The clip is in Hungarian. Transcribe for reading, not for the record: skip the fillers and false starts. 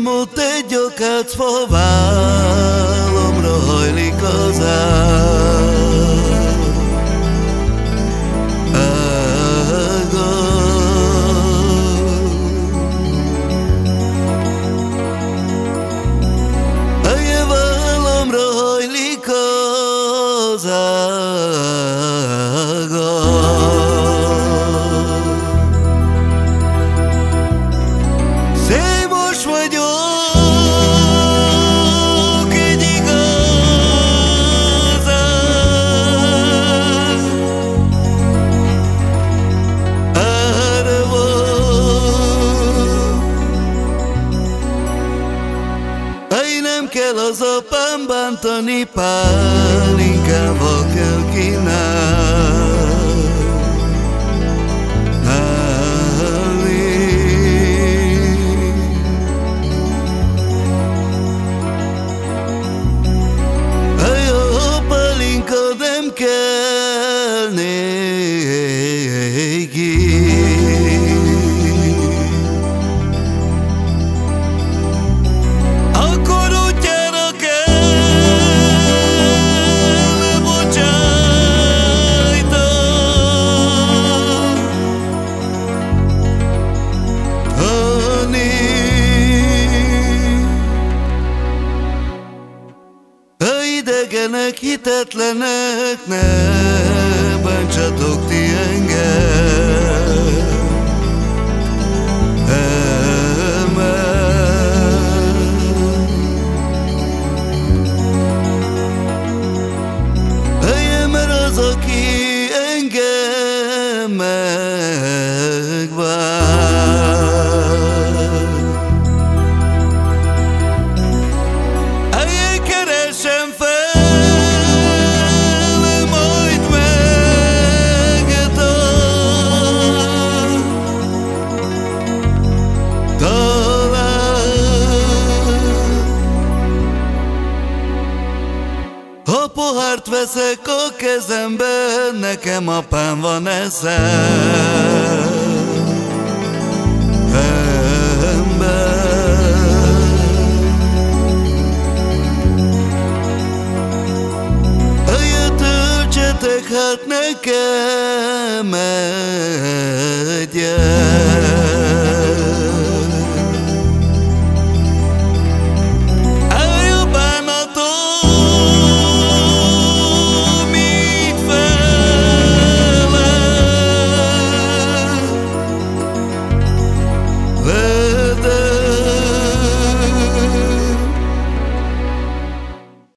ott egy akácfa vállamra hajlik az ága. Helye vállamra hajlik az ága. Szémos vagyok, egy igazán árva. Ej, nem kell az apám bántani, pálinkával kell nem kell néki. Akkor útjára kell bocsájtani. Idegenek, hitetlenek, ne bántsatok ti engem. Helyem, mert az, aki engem megvár. Helyen keresem fel, ha pohárt veszek a kezembe, nekem apám van eszemben. Helyet töltsetek hát nekem egyet.